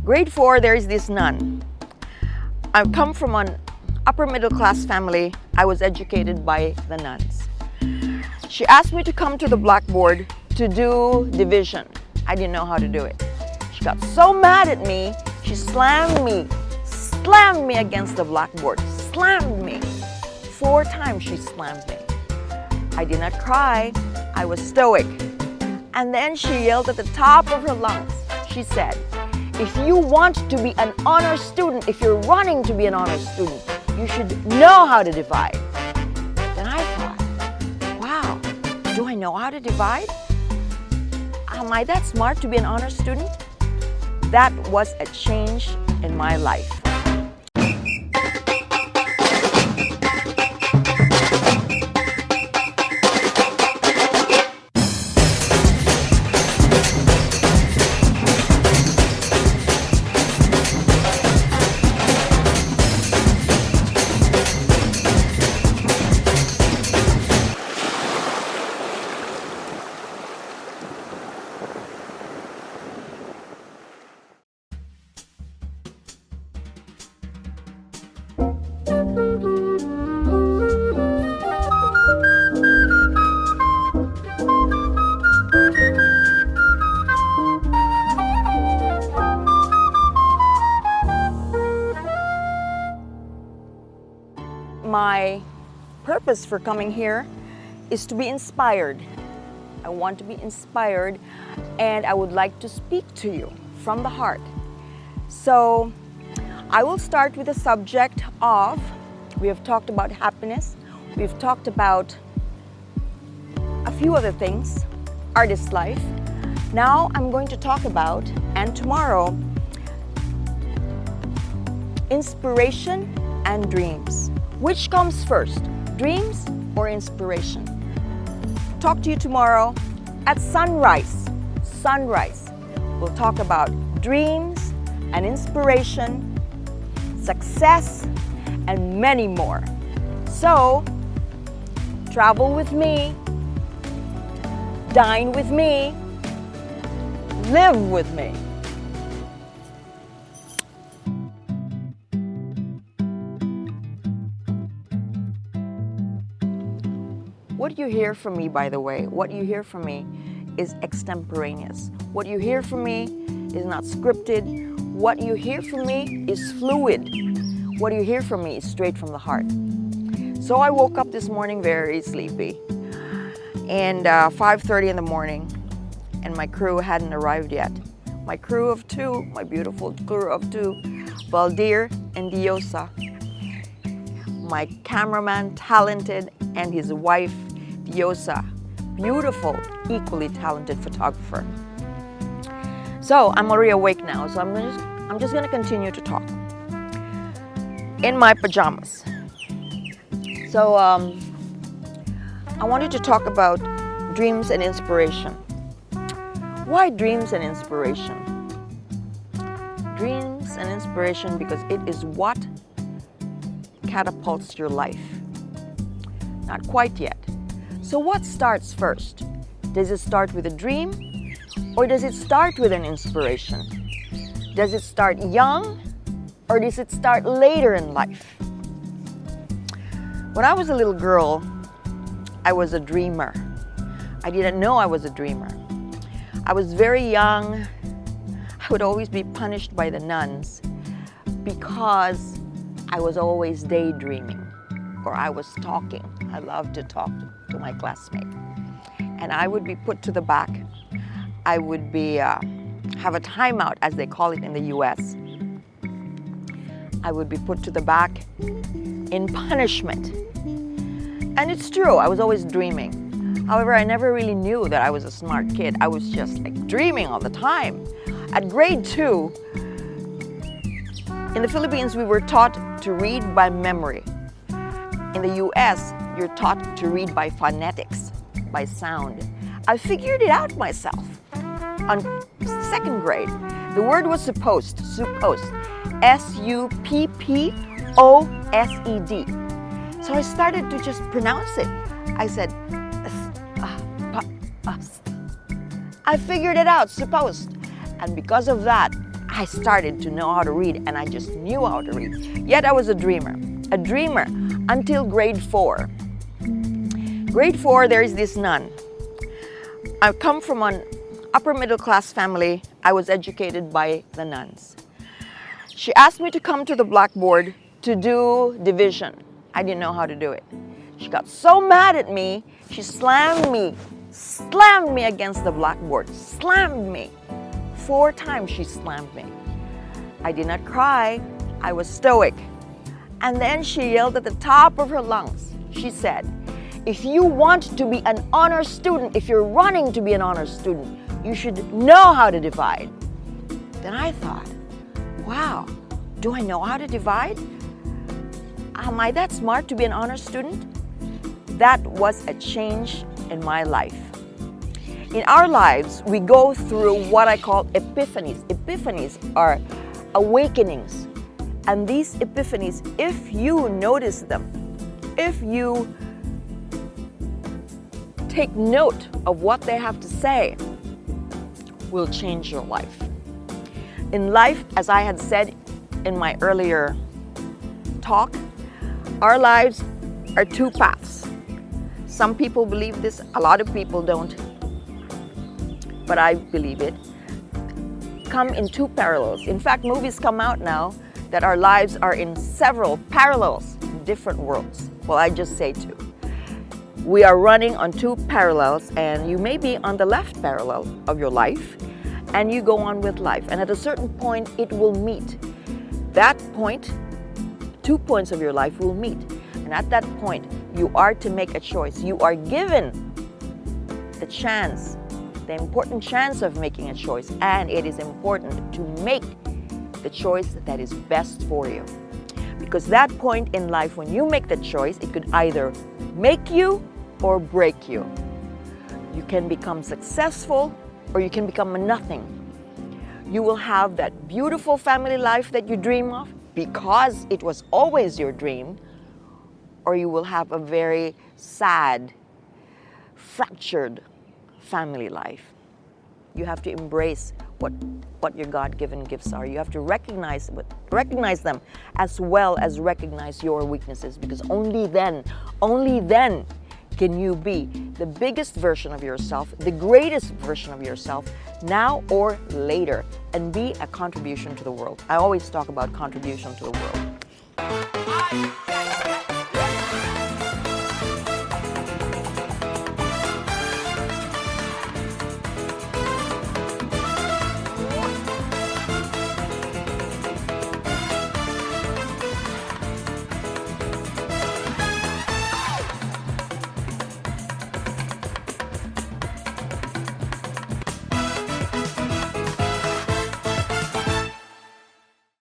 Grade 4, there is this nun. I come from an upper middle class family. I was educated by the nuns. She asked me to come to the blackboard to do division. I didn't know how to do it. She got so mad at me, she slammed me against the blackboard, slammed me. 4 times she slammed me. I did not cry, I was stoic. And then she yelled at the top of her lungs. She said, if you want to be an honor student, if you're running to be an honor student, you should know how to divide. Then I thought, wow, do I know how to divide? Am I that smart to be an honor student? That was a change in my life. My purpose for coming here is to be inspired. I want to be inspired, and I would like to speak to you from the heart. So I will start with the subject of, we have talked about happiness, we've talked about a few other things, artist life. Now I'm going to talk about, and tomorrow, inspiration and dreams. Which comes first, dreams or inspiration? Talk to you tomorrow at sunrise. Sunrise. We'll talk about dreams and inspiration, success, and many more. So, travel with me, dine with me, live with me. What you hear from me, by the way, what you hear from me is extemporaneous. What you hear from me is not scripted. What you hear from me is fluid. What you hear from me is straight from the heart. So I woke up this morning very sleepy, and 5:30 in the morning, and my crew hadn't arrived yet. My crew of 2, my beautiful crew of 2, Valdir and Diosa. My cameraman, talented, and his wife, Diosa, beautiful, equally talented photographer. So I'm already awake now, so I'm just gonna continue to talk in my pajamas. So I wanted to talk about dreams and inspiration. Why dreams and inspiration? Dreams and inspiration because it is what catapults your life. Not quite yet. So what starts first? Does it start with a dream, or does it start with an inspiration? Does it start young, or does it start later in life? When I was a little girl, I was a dreamer. I didn't know I was a dreamer. I was very young. I would always be punished by the nuns because I was always daydreaming, or I was talking. I loved to talk to my classmate. And I would be put to the back. I would be have a timeout, as they call it in the US. I would be put to the back in punishment. And it's true, I was always dreaming. However, I never really knew that I was a smart kid. I was just like dreaming all the time. At grade 2, in the Philippines, we were taught to read by memory. In the US, you're taught to read by phonetics, by sound. I figured it out myself. On 2nd grade, the word was supposed, S-U-P-P-O-S-E-D. So I started to just pronounce it. I said, I figured it out, supposed. And because of that, I started to know how to read, and I just knew how to read. Yet I was a dreamer until grade 4. Grade 4, there is this nun. I come from an upper middle class family. I was educated by the nuns. She asked me to come to the blackboard to do division. I didn't know how to do it. She got so mad at me, she slammed me against the blackboard, slammed me. 4 times she slammed me. I did not cry, I was stoic. And then she yelled at the top of her lungs. She said, if you want to be an honor student, if you're running to be an honor student, you should know how to divide. Then I thought, wow, do I know how to divide? Am I that smart to be an honor student? That was a change in my life. In our lives, we go through what I call epiphanies. Epiphanies are awakenings. And these epiphanies, if you notice them, if you take note of what they have to say, will change your life. In life, as I had said in my earlier talk, our lives are 2 paths. Some people believe this, a lot of people don't, but I believe it. Come in 2 parallels. In fact, movies come out now that our lives are in several parallels, different worlds. Well, I just say 2. We are running on 2 parallels, and you may be on the left parallel of your life, and you go on with life. And at a certain point, it will meet. That point, 2 points of your life will meet. And at that point, you are to make a choice. You are given the chance, the important chance of making a choice. And it is important to make the choice that is best for you. Because that point in life, when you make the choice, it could either make you or break you. You can become successful or you can become a nothing. You will have that beautiful family life that you dream of because it was always your dream, or you will have a very sad, fractured family life. You have to embrace what your God-given gifts are. You have to recognize them as well as recognize your weaknesses, because only then can you be the biggest version of yourself, the greatest version of yourself, now or later, and be a contribution to the world. I always talk about contribution to the world.